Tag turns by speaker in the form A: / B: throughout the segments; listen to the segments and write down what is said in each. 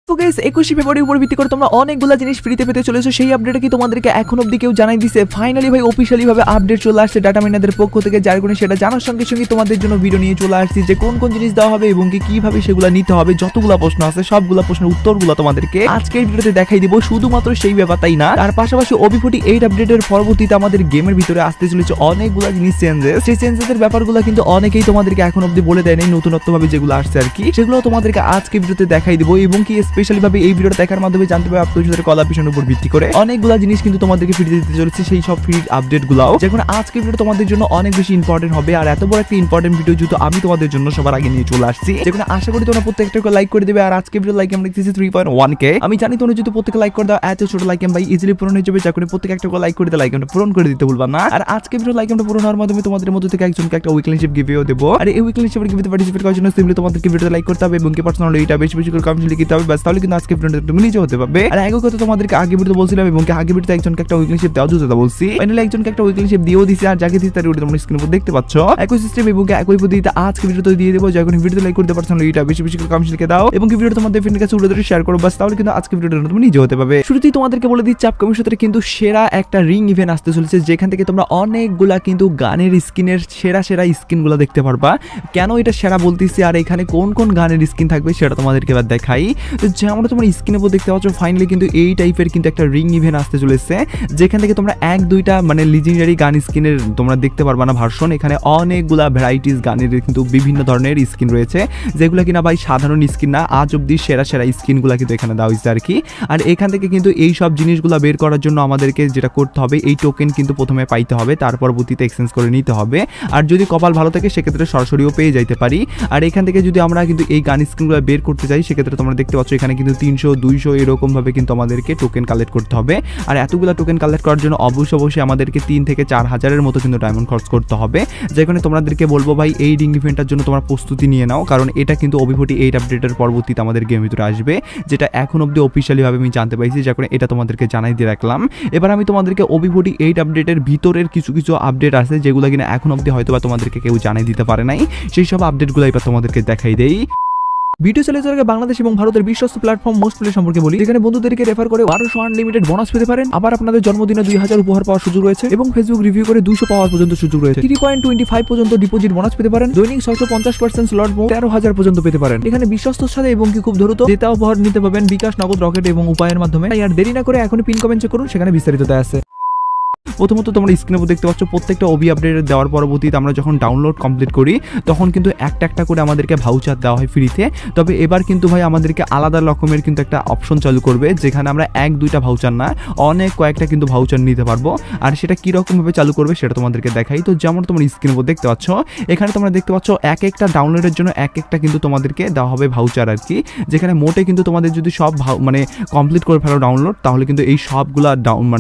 A: তো গাইস 21 ফেব্রুয়ারির উপর ভিত্তি করে তোমরা অনেকগুলো জিনিস ফ্রিতে পেতে চলেছো। সেই আপডেটটা কি তোমাদেরকে এখন অবধি কেউ জানাই দিছে? ফাইনালি ভাই অফিশিয়ালি ভাবে আপডেট চলে আসছে ডাটা মাইনারদের পক্ষ থেকে, যার কারণে সেটা জানার সঙ্গে সঙ্গে তোমাদের জন্য ভিডিও নিয়ে চলে আসছি যে কোন কোন জিনিস দেওয়া হবে এবং কিভাবে সেগুলো নিতে হবে। যতগুলো প্রশ্ন আছে সবগুলো প্রশ্নের উত্তরগুলো তোমাদেরকে আজকের ভিডিওতে দেখাই দিব। শুধুমাত্র সেই ব্যাপারটাই না, তার পাশাপাশি OB48 আপডেটের পরবর্তীতে আমাদের গেমের ভিতরে আসতে চলেছে অনেকগুলো জিনিস চেঞ্জেস। সেই চেঞ্জেসের ব্যাপারগুলো কিন্তু অনেকেই তোমাদেরকে এখন অবধি বলে দেয় নাই, নতুনত্ব ভাবে যেগুলো আসছে আর কি, সেগুলো তোমাদেরকে আজকে ভিডিওতে দেখাই দিব। এবং কি স্পেশালি ভাবে এই ভিডিওটা দেখার মাধ্যমে জানতে পারবে আপনাদের কলাপিশনের উপর ভিত্তি করে অনেকগুলো জিনিস কিন্তু তোমাদেরকে ফ্রিতে দিতে চলেছে। সেই সব ফ্রি আপডেট গুলাও যেখানে আজকের ভিডিও তোমাদের জন্য অনেক বেশি ইম্পর্টেন্ট হবে। আর এত বড় একটা ইম্পর্টেন্ট ভিডিও যেহেতু আমি তোমাদের জন্য সবার আগে নিয়ে চলে আসছি, যেখানে আশা করি তোমরা প্রত্যেকটা লাইক করে দেবে। আর আজকের ভিডিও লাইক আমরা দেখতেছি 3.1k। আমি জানি তোমরা যদি প্রত্যেকটা লাইক করে দাও এত ছোট লাইক ভাই ইজিলি পূরণ হয়ে যাবে, যখন প্রত্যেকটা লাইক করে দিতে লাইক আমরা পূরণ করে দিতে ভুলবা না। আর আজকে ভিডিও লাইক আমরা পূরণ হওয়ার মাধ্যমে তোমাদের মধ্যে থেকে একজনকে একটা উইকলি শিপ গিভেও দেব। আর এই উইকলি শিপের গিভেতে পার্টিসিপেট করার জন্য সিম্পলি তোমাদেরকে ভিডিওতে লাইক করতে হবে এবং কি পার্সোনালি এটা বেশি বেশি করে কমেন্ট লিখতে হবে, বাস তাহলে কিন্তু আজকে ভিডিওটা তুমি নিজে হতে পারবে। আর আগে কথা তোমাদেরকে আগে ভিডিওতে বলছিলাম এবং কি আগে ভিডিওতে একজনকে একটা উইকলি শিপ দেওয়া যেতে বলছি, ফাইনালি একজনকে একটা উইকলি শিপ দিয়েও দিছি। আর যাকে দিছি তার ভিডিও তোমরা স্ক্রিনের উপর দেখতে পাচ্ছ। একই সিস্টেম এবং একই পদ্ধতিতে আজকে ভিডিওতে দিয়ে দেব, যখন ভিডিওতে লাইক করতে পারছো এটা বেশি বেশি করে কমেন্ট লিখে দাও এবং কি ভিডিওটা তোমাদের ফ্রেন্ডের কাছে উড়ে ধরে শেয়ার করো, বাস তাহলে কিন্তু আজকে ভিডিওটা তুমি নিজে হতে পারবে। শুরুতেই তোমাদেরকে বলে দিচ্ছি আপকামিং সাথে কিন্তু সেরা একটা রিং ইভেন্ট আসতে চলেছে, যেখান থেকে তোমরা অনেকগুলা কিন্তু গানের স্কিনের সেরা সেরা স্কিনগুলো দেখতে পারবা। কেন এটা সেরা বলতেছি আর এখানে কোন কোন গানের স্কিন থাকবে সেটা তোমাদেরকে এবার দেখাই। তো যেমন তোমরা স্ক্রিনের উপর দেখতে পাচ্ছ ফাইনালি কিন্তু এই টাইপের কিন্তু একটা রিং ইভেন্ট আসতে চলেছে, যেখান থেকে তোমরা এক দুইটা মানে লিজেন্ডারি গান স্কিনের তোমরা দেখতে পারবা না ভার্সন। এখানে অনেকগুলা ভ্যারাইটিস গানের কিন্তু বিভিন্ন ধরনের স্কিন রয়েছে, যেগুলো কিনা ভাই সাধারণ স্কিন না, আজ অব্দি সেরা সেরা স্কিনগুলো কিন্তু এখানে দেওয়া হয়েছে আর কি। আর এখান থেকে কিন্তু এই সব জিনিসগুলো বের করার জন্য আমাদেরকে যেটা করতে হবে, এই টোকেন কিন্তু প্রথমে পাইতে হবে, তার পরবর্তীতে এক্সচেঞ্জ করে নিতে হবে। আর যদি কপাল ভালো থাকে সেক্ষেত্রে সরাসরিও পেয়ে যাইতে পারি। আর এখান থেকে যদি আমরা কিন্তু এই গান স্কিনগুলো বের করতে চাই সেক্ষেত্রে তোমরা দেখতে পাচ্ছ এখানে কিন্তু 300 200 এরকম ভাবে কিন্তু আমাদেরকে টোকেন কালেক্ট করতে হবে। আর এতগুলো টোকেন কালেক্ট করার জন্য অবশ্যই আমাদেরকে 3 থেকে 4 হাজারের মতো কিন্তু ডায়মন্ড খরচ করতে হবে। যেখানে তোমাদেরকে বলবো ভাই এই রিং ইভেন্টটার জন্য তোমরা প্রস্তুতি নিয়ে নাও, কারণ এটা কিন্তু OB48 আপডেটের পরবর্তীতে আমাদের গেমের ভিতরে আসবে, যেটা এখন অবধি অফিশিয়ালি ভাবে আমি জানতে পাইছি, যার কারণে এটা তোমাদেরকে জানাই দিয়ে রাখলাম। এবার আমি তোমাদেরকে OB48 আপডেটের ভিতরের কিছু কিছু আপডেট আছে যেগুলো কিনা এখন অবধি হয়তো বা তোমাদেরকে কেউ জানাই দিতে পারে নাই, সেই সব আপডেটগুলো এবার তোমাদেরকে দেখাই দেই। ভিডিও চলে যাওয়ার আগে বাংলাদেশ এবং ভারতের বিশ্বস্ত প্ল্যাটফর্ম মোস্ট প্লে সম্পর্কে বলি, যেখানে বন্ধুদেরকে রেফার করে 1200 আনলিমিটেড বোনাস পেতে পারেন। আবার আপনাদের জন্মদিনে 2000 উপহার পাওয়ার সুযোগ রয়েছে এবং ফেসবুক রিভিউ করে 200 পাওয়ার পর্যন্ত সুযোগ রয়েছে। 3.25 পর্যন্ত ডিপোজিট বোনাস পেতে পারেন। দৈনিক 650% স্লট বোনাস 13,000 পর্যন্ত পেতে পারেন। এখানে বিশ্বস্তর সাথে এবং কি খুব দ্রুত জেতা উপহার নিতে পাবেন বিকাশ, নগদ, রকেট এবং উপায়ের মাধ্যমে। আর দেরি না করে এখনই পিন কমেন্ট চেক করুন, সেখানে বিস্তারিত দেওয়া আছে। প্রথমত তোমরা স্ক্রিনে দেখতে পাচ্ছ প্রত্যেকটা OB আপডেট দেওয়ার পরবর্তীতে আমরা যখন ডাউনলোড কমপ্লিট করি তখন কিন্তু একটা একটা করে আমাদেরকে ভাউচার দেওয়া হয় ফ্রিতে। তবে এবার কিন্তু ভাই আমাদেরকে আলাদা রকমের কিন্তু একটা অপশন চালু করবে, যেখানে আমরা 1-2টা ভাউচার না অনেক কয়েকটা কিন্তু ভাউচার নিতে পারবো। আর সেটা কীরকমভাবে চালু করবে সেটা তোমাদেরকে দেখাই। তো যেমন তোমরা স্ক্রিনে দেখতে পাচ্ছ এখানে তোমরা দেখতে পাচ্ছ এক একটা ডাউনলোডের জন্য এক একটা কিন্তু তোমাদেরকে দেওয়া হবে ভাউচার আর কি, যেখানে মোটে কিন্তু তোমাদের যদি সব মানে কমপ্লিট করে ফেলো ডাউনলোড, তাহলে কিন্তু এই সবগুলা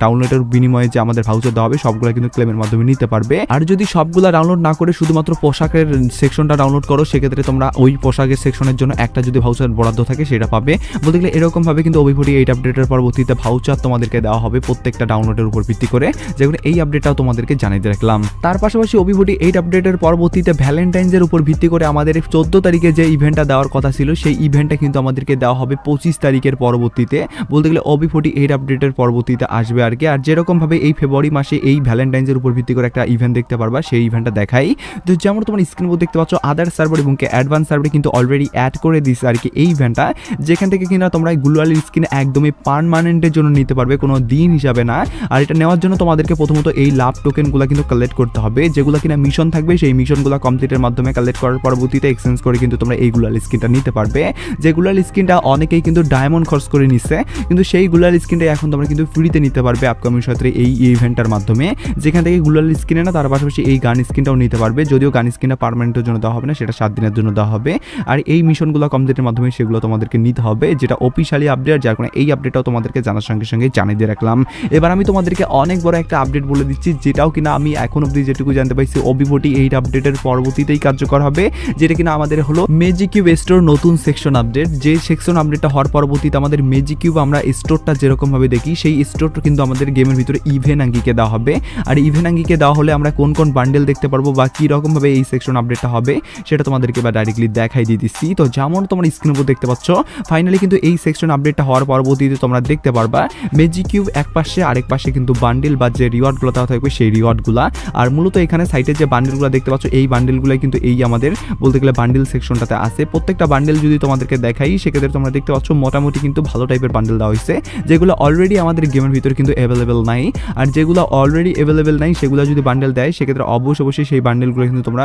A: ডাউনলোডের বিনিময়ে যে আমাদের ভাউচার দেওয়া হবে সবগুলো কিন্তু ক্লেমের মাধ্যমে নিতে পারবে। আর যদি সবগুলা ডাউনলোড না করে শুধুমাত্র পোশাকের সেকশনটা ডাউনলোড করো সেক্ষেত্রে তোমরা ওই পোশাকের সেকশনের জন্য একটা যদি ভাউচার বরাদ্দ থাকে সেটা পাবে। বলতে গেলে এরকম ভাবে কিন্তু OB48 আপডেটের পরবর্তীতে ভাউচার তোমাদেরকে দেওয়া হবে প্রত্যেকটা ডাউনলোডের উপর ভিত্তি করে, যেগুলো এই আপডেটটাও তোমাদেরকে জানিয়ে রাখলাম। তার পাশাপাশি OB48 আপডেটের পরবর্তীতে ভ্যালেন্টাইন্সের উপর ভিত্তি করে আমাদের 14 তারিখে যে ইভেন্টটা দেওয়ার কথা ছিল সেই ইভেন্টটা কিন্তু আমাদেরকে দেওয়া হবে 25 তারিখের পরবর্তীতে। বলতে গেলে OB48 আপডেটের পরবর্তীতে আসবে আর কি। আর যেরকম ভাবে এই ফেব্রুয়ারি মাসে এই ভ্যালেন্টাইন্সের উপর ভিত্তি করে একটা ইভেন্ট দেখতে পারবা, সেই ইভেন্টটা দেখাই। তো যেমন তোমার স্ক্রিন উপর দেখতে পাচ্ছ আদার সার্ভার এবং অ্যাডভান্স সার্ভারে কিন্তু অলরেডি অ্যাড করে দিয়েছে আর কি এই ইভেন্টটা, যেখান থেকে কিনা তোমরা গ্লোয়াল স্কিন একদমই পার্মানেন্টের জন্য নিতে পারবে, কোনো দিন হিসাবে না। আর এটা নেওয়ার জন্য তোমাদেরকে প্রথমত এই লাভ টোকেনগুলো কিন্তু কালেক্ট করতে হবে, যেগুলো কিনা মিশন থাকবে সেই মিশনগুলো কমপ্লিটের মাধ্যমে কালেক্ট করার পরবর্তীতে এক্সচেঞ্জ করে কিন্তু তোমরা এই গ্লোয়াল স্কিনটা নিতে পারবে। যে গ্লোয়াল স্কিনটা অনেকেই কিন্তু ডায়মন্ড খরচ করে নিচ্ছে, কিন্তু সেই গ্লোয়াল স্কিনটা এখন তোমরা কিন্তু ফ্রিতে নিতে পারবে আপকামিং সত্রে এই ইভেন্টটার মাধ্যমে, যেখান থেকে গ্লোয়াল স্কিনে না তার পাশাপাশি এই গান স্কিনটাও নিতে পারবে। যদিও গান স্কিনটা পার্মানেন্টের জন্য দেওয়া হবে না, সেটা 7 দিনের জন্য দেওয়া হবে। আর এই মিশনগুলো কমপ্লিটের মাধ্যমে সেগুলো তোমাদেরকে নিতে হবে, যেটা অফিশিয়ালি আপডেট, যার কারণে এই আপডেটটাও তোমাদেরকে জানার সঙ্গে সঙ্গে জানিয়ে দিয়ে রাখলাম। এবার আমি তোমাদেরকে অনেক বড় একটা আপডেট বলে দিচ্ছি, যেটাও কিনা আমি এখন অবধি যেটুকু জানতে পাইছি OB48 আপডেটের পরবর্তীতেই কার্যকর হবে, যেটা কিনা আমাদের হলো ম্যাজিক কিউব স্টোর নতুন সেকশন আপডেট। যে সেকশন আপডেটটা হওয়ার পরবর্তীতে আমাদের ম্যাজিক কিউব আমরা স্টোরটা যেরকম ভাবে দেখি সেই স্টোরটা কিন্তু আমাদের গেমের ভিতরে ইভেন্ট আঙ্কি আঙ্গিকে দেওয়া হবে। আর ইভেন্ট আঙ্গিকে দেওয়া হলে আমরা কোন কোন বান্ডেল দেখতে পারবো বা কী রকমভাবে এই সেকশন আপডেটটা হবে সেটা তোমাদেরকে বা ডাইরেক্টলি দেখাই দিয়ে দিচ্ছি। তো যেমন তোমার স্ক্রিনের উপর দেখতে পাচ্ছ ফাইনালি কিন্তু এই সেকশন আপডেটটা হওয়ার পরবর্তীতে তোমরা দেখতে পারবা ম্যাজিক কিউব এক পাশে আরেক পাশে কিন্তু বান্ডেল বা যে রিওয়ার্ডগুলো দেওয়া থাকবে সেই রিওয়ার্ডগুলো। আর মূলত এখানে সাইটে যে বান্ডেলগুলো দেখতে পাচ্ছ এই বান্ডেলগুলো কিন্তু এই আমাদের বলতে গেলে বান্ডেল সেকশনটাতে আছে। প্রত্যেকটা বান্ডেল যদি তোমাদেরকে দেখাই সেক্ষেত্রে তোমরা দেখতে পাচ্ছ মোটামুটি কিন্তু ভালো টাইপের বান্ডেল দেওয়া হয়েছে, যেগুলো অলরেডি আমাদের গেমের ভিতরে কিন্তু অ্যাভেলেবেল নাই। আর যেগুলো অলরেডি অ্যাভেলেবেল নাই সেগুলো যদি বান্ডেল দেয় সেক্ষেত্রে অবশ্যই সেই বান্ডেলগুলো কিন্তু তোমরা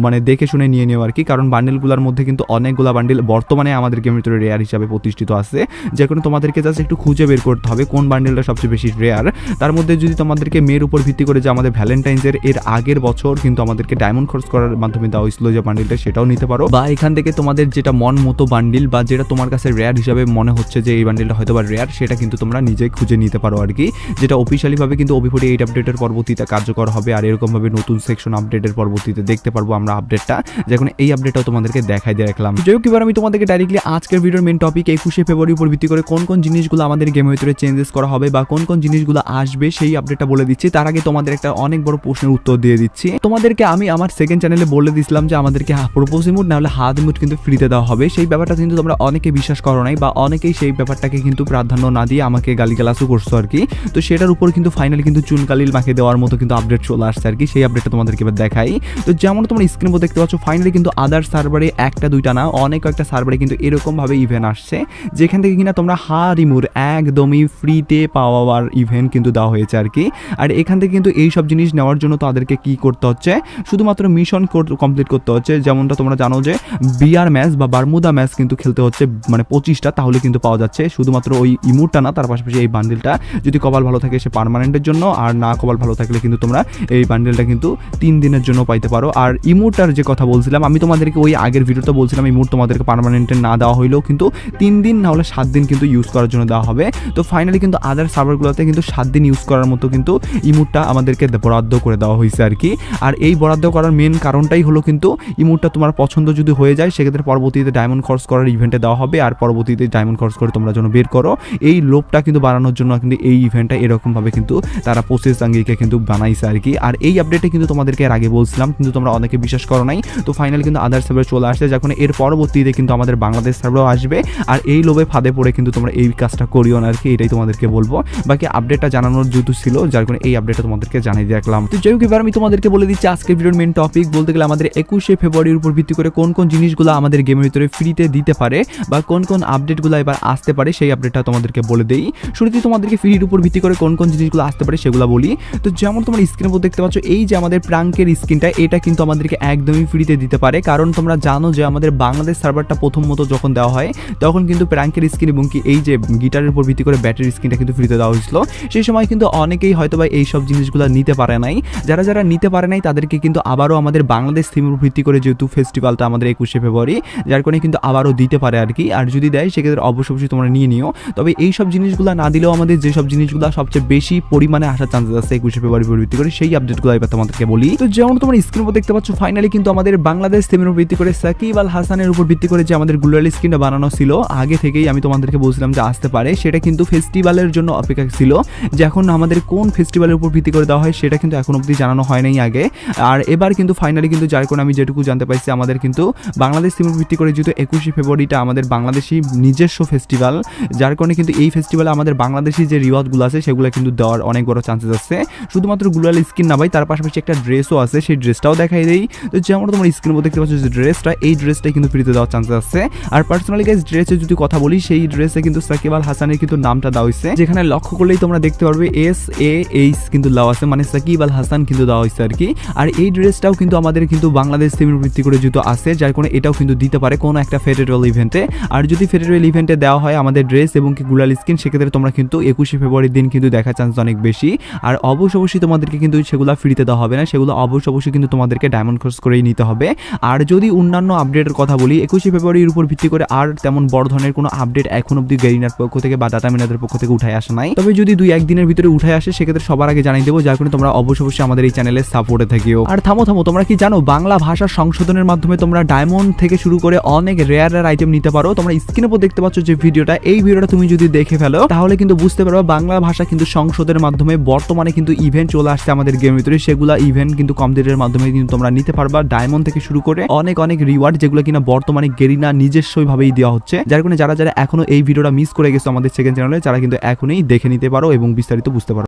A: মানে দেখে শুনে নিয়ে নিও আর কি, কারণ বান্ডেলগুলোর মধ্যে কিন্তু অনেকগুলো বান্ডেল বর্তমানে আমাদের গেমের ভিতরে রেয়ার হিসাবে প্রতিষ্ঠিত আছে, যে কোনো তোমাদেরকে জাস্ট একটু খুঁজে বের করতে হবে কোন বান্ডেলটা সবচেয়ে বেশি রেয়ার। তার মধ্যে যদি তোমাদেরকে মেয়ের উপর ভিত্তি করে যে আমাদের ভ্যালেন্টাইন্সের এর আগের বছর কিন্তু আমাদেরকে ডায়মন্ড খরচ করার মাধ্যমে দেওয়া হয়েছিল যে বান্ডেলটা, সেটাও নিতে পারো। বা এখান থেকে তোমাদের যেটা মন মতো বান্ডেল বা যেটা তোমার কাছে রেয়ার হিসাবে মনে হচ্ছে যে এই বান্ডেলটা হয়তো বা রেয়ার, সেটা কিন্তু তোমরা নিজেই খুঁজে নিতে পারো আর কি, যেটা অফিসিয়ালিভাবে কিন্তু OP48 আপডেটের পরবর্তীতে কার্যকর হবে। আর এরকমভাবে নতুন সেকশন আপডেটের পরবর্তীতে দেখতে পারবো আমরা আপডেটটা, যখন এই আপডেটটাও তোমাদেরকে দেখাই দিয়ে রাখলাম। যাই হোক, এবার আমি তোমাদেরকে ডাইরেক্টলি আজকের ভিডিওর মেন টপিক 21শে ফেব্রুয়ারির উপর ভিত্তি করে কোন কোন জিনিসগুলো আমাদের গেমের ভিতরে চেঞ্জেস করা হবে বা কোন কোন জিনিসগুলো আসবে সেই আপডেটটা বলে দিচ্ছি। তার আগে তোমাদের একটা অনেক বড় প্রশ্নের উত্তর দিয়ে দিচ্ছি। তোমাদেরকে আমি আমার সেকেন্ড চ্যানেলে বলে দিয়েছিলাম যে আমাদেরকে প্রপোজ ইমোট না হলে হাত ইমোট কিন্তু ফ্রিতে দেওয়া হবে। সেই ব্যাপারটা কিন্তু তোমরা অনেকে বিশ্বাস করো নাই বা অনেকেই সেই ব্যাপারটাকে কিন্তু প্রাধান্য না দিয়ে আমাকে গালিগালাজও করছো আর কি। তো সেটার উপর কিন্তু ফাইনালি কিন্তু চুনকালিল মাখে দেওয়ার মতো কিন্তু আপডেট চলে আসছে আর কি, সেই আপডেটটা তোমাদেরকে এবার দেখাই। তো যেমন তোমরা স্ক্রিনে উপর দেখতে পাচ্ছ ফাইনালি কিন্তু আদার সার্ভারে একটা দুইটা না অনেক কয়েকটা সার্ভারে কিন্তু এরকমভাবে ইভেন্ট আসছে যেখান থেকে কিনা তোমরা হারিমুর একদমই ফ্রিতে পাওয়ার ইভেন্ট কিন্তু দেওয়া হয়েছে আর কি। আর এখান থেকে কিন্তু এই সব জিনিস নেওয়ার জন্য তাদেরকে কি করতে হচ্ছে, শুধুমাত্র মিশন কমপ্লিট করতে হচ্ছে। যেমনটা তোমরা জানো যে বিআর ম্যাচ বা বারমুদা ম্যাচ কিন্তু খেলতে হচ্ছে মানে 25টা, তাহলে কিন্তু পাওয়া যাচ্ছে শুধুমাত্র ওই ইমোটটা না, তার পাশাপাশি এই বান্ডেলটা যদি কপাল ভালো থাকে সে পার্মানেন্টের জন্য, আর না কপাল ভালো থাকলে কিন্তু তোমরা এই বান্ডেলটা কিন্তু 3 দিনের জন্য পাইতে পারো। আর ইমোটটার যে কথা বলছিলাম আমি তোমাদেরকে ওই আগের ভিডিওতে বলছিলাম ইমোট তোমাদেরকে পার্মানেন্টের না দেওয়া হইলেও কিন্তু 3 দিন না হলে 7 দিন কিন্তু ইউজ করার জন্য দেওয়া হবে। তো ফাইনালি কিন্তু আদার সার্ভারগুলোতে কিন্তু 7 দিন ইউজ করার মতো কিন্তু ইমোটটা আমাদেরকে বরাদ্দ করে দেওয়া হয়েছে আর কি। আর এই বরাদ্দ করার মেন কারণটাই হলো কিন্তু ইমোটটা তোমার পছন্দ যদি হয়ে যায় সেক্ষেত্রে পরবর্তীতে ডায়মন্ড খরচ করার ইভেন্টে দেওয়া হবে, আর পরবর্তীতে ডায়মন্ড খরচ করে তোমরা যেন বের করো এই লোভটা কিন্তু বাড়ানোর জন্য কিন্তু এই ইভেন্টটা এরকমভাবে কিন্তু তারা প্রসেস আঙ্গিকে কিন্তু বানাইছে আর কি। আর এই আপডেটে কিন্তু তোমাদেরকে এর আগে বলছিলাম কিন্তু তোমরা অনেকে বিশ্বাস করো নাই। তো ফাইনালি কিন্তু আদার সার্ভার চলে আসছে, যখন এর পরবর্তীতে কিন্তু আমাদের বাংলাদেশ সার্ভারও আসবে। আর এই লোভে ফাঁদে পড়ে কিন্তু তোমরা এই কাজটা করিও না আর কি, এটাই তোমাদেরকে বলবো। বাকি আপডেটটা জানানোর যেহেতু ছিল যার কারণে এই আপডেটটা তোমাদেরকে জানিয়ে রাখলাম। তো যাই হোক, এবার আমি তোমাদেরকে বলে দিচ্ছি আজকের ভিডিওর মেন টপিক বলতে গেলে আমাদের 21শে ফেব্রুয়ারির উপর ভিত্তি করে কোন কোন জিনিসগুলো আমাদের গেমের ভিতরে ফ্রিতে দিতে পারে বা কোন কোন আপডেটগুলো এবার আসতে পারে সেই আপডেটটা তোমাদেরকে বলে দেই। শুরুতেই তোমাদেরকে ফ্রির উপর ভিত্তি করে কোন কোন জিনিসগুলো আসতে পারে সেগুলো বলি। তো যেমন তোমার স্ক্রিনের উপর দেখতে পাচ্ছ এই যে আমাদের প্রাঙ্কের স্ক্রিনটা, এটা কিন্তু আমাদেরকে একদমই ফ্রিতে দিতে পারে, কারণ তোমরা জানো যে আমাদের বাংলাদেশ সার্ভারটা প্রথম মতো যখন দেওয়া হয় তখন কিন্তু প্রাঙ্কের স্ক্রিন এবং কি এই যে গিটারের উপর ভিত্তি করে ব্যাটারি স্ক্রিনটা কিন্তু ফ্রিতে দেওয়া হয়েছিল। সেই সময় কিন্তু অনেকেই হয়তো বা এই সব জিনিসগুলো নিতে পারে নাই, যারা নিতে পারে নাই তাদেরকে কিন্তু আবারও আমাদের বাংলাদেশ থিমের উপর ভিত্তি করে যেহেতু ফেস্টিভ্যালটা আমাদের 21শে ফেব্রুয়ারি যার কারণে কিন্তু আবারও দিতে পারে আর কি। আর যদি দেয় সেক্ষেত্রে অবশ্যই তোমরা নিয়ে নিও। তবে এই সব জিনিসগুলো না দিলেও আমাদের যেসব জিনিসগুলো সবচেয়ে বেশি পরিমাণে আসার চান্সেস আছে 21শে ফেব্রুয়ারির উপর ভিত্তি করে সেই আপডেটগুলো এবার তোমাদেরকে বলি। তো যেমন তোমরা স্ক্রিনের উপর দেখতে পাচ্ছ ফাইনালি কিন্তু আমাদের বাংলাদেশ থিমের উপর ভিত্তি করে সাকিব আল হাসানের উপর ভিত্তি করে যে আমাদের গ্লোবাল স্ক্রিনটা বানানো ছিল আগে থেকেই আমি তোমাদেরকে বলছিলাম যে আসতে পারে, সেটা কিন্তু ফেস্টিভ্যালের জন্য অপেক্ষা ছিল। যে এখন আমাদের কোন ফেস্টিভ্যালের উপর ভিত্তি করে দেওয়া হয় সেটা কিন্তু এখন অবধি জানানো হয় নাই আগে। আর এবার কিন্তু ফাইনালি কিন্তু যার কারণে আমি যেটুকু জানতে পাইছি আমাদের কিন্তু বাংলাদেশ থিমের ভিত্তি করে যেহেতু 21শে ফেব্রুয়ারিটা আমাদের বাংলাদেশি নিজস্ব ফেস্টিভ্যাল, যার কারণে কিন্তু এই ফেস্টিভ্যালে আমাদের বাংলাদেশি যে রিওয়ার্ডগুলো আছে সেগুলো কিন্তু দেওয়ার অনেক বড় চান্সেস আছে। শুধুমাত্র গ্লোবাল স্ক্রিন না ভাই, তার পাশাপাশি একটা ড্রেসও আছে, সেই ড্রেসটাও দেখাই দেই। তো যেমন তোমার স্ক্রিনের উপর দেখতে পাচ্ছ যে ড্রেসটা, এই ড্রেসটাই কিন্তু ফ্রিতে দেওয়ার চান্সেস আছে। আর পার্সোনালি গাইস ড্রেসের যদি কথা বলি সেই ড্রেসে কিন্তু সাকিব আল হাসানের কিন্তু নামটা দেওয়া হয়েছে, যেখানে লক্ষ্য করলেই তোমরা দেখতে পারবে SAH কিন্তু দেওয়া আছে, মানে সাকিব আল হাসান কিন্তু দেওয়া হয়েছে আর কি। আর এই ড্রেসটাও কিন্তু আমাদের কিন্তু বাংলাদেশ থিমের ভিত্তি করে যেহেতু আছে যার কারণে এটাও কিন্তু দিতে পারে কোনো একটা ফেডারেল ইভেন্টে। আর যদি ফেডারেল ইভেন্টে দেওয়া হয় আমাদের ড্রেস এবং কি গ্লোবাল স্ক্রিন সেক্ষেত্রে তোমরা কিন্তু 21শে ফেব্রুয়ারির দিন কিন্তু দেখার চান্স অনেক বেশি। আর অবশ্যই তোমাদেরকে কিন্তু সেগুলো ফ্রিতে দেওয়া হবে না, সেগুলো অবশ্যই কিন্তু তোমাদেরকে ডায়মন্ড খরচ করেই নিতে হবে। আর যদি অন্যান্য আপডেটের কথা বলি 21শে ফেব্রুয়ারির উপর ভিত্তি করে আর তেমন বড় ধরনের কোনো আপডেট এখন অব্দি গেরিনার পক্ষ থেকে বা ডাটা মিনাদের পক্ষ থেকে উঠায় আসে নাই। তবে যদি 2-1 দিনের ভিতরে উঠে আসে সেক্ষেত্রে সবার আগে জানিয়ে দেবো, যার কারণে তোমরা অবশ্যই আমাদের এই চ্যানেলে সাপোর্টে থাকিও। আর থামো তোমরা কি জানো বাংলা ভাষা সংশোধনের মাধ্যমে তোমরা ডায়মন্ড থেকে শুরু করে অনেক রেয়ার আইটেম নিতে পারো। তোমরা স্ক্রিনের উপর দেখতে পাচ্ছ যে ভিডিওটা, এই ভিডিওটা তুমি যদি দেখে ফেলো তাহলে কিন্তু বুঝতে পারবে বাংলা ভাষা কিন্তু সংশোধনের মাধ্যমে বর্তমানে কিন্তু ইভেন্ট চলে আসছে আমাদের গেমের ভিতরে, সেগুলা ইভেন্ট কিন্তু কমপ্লিটের মাধ্যমে কিন্তু তোমরা নিতে পারবা, ডায়মন্ড থেকে শুরু করে অনেক অনেক রিওয়ার্ড যেগুলো কিনা বর্তমানে গেরিনা নিজস্বই ভাবেই দেওয়া হচ্ছে। যার কারণে যারা যারা এখনো এই ভিডিওটা মিস করে গেছো আমাদের সেকেন্ড চ্যানেলে, যারা কিন্তু এখনই দেখে নিতে পারো এবং বিস্তারিত বুঝতে পারো।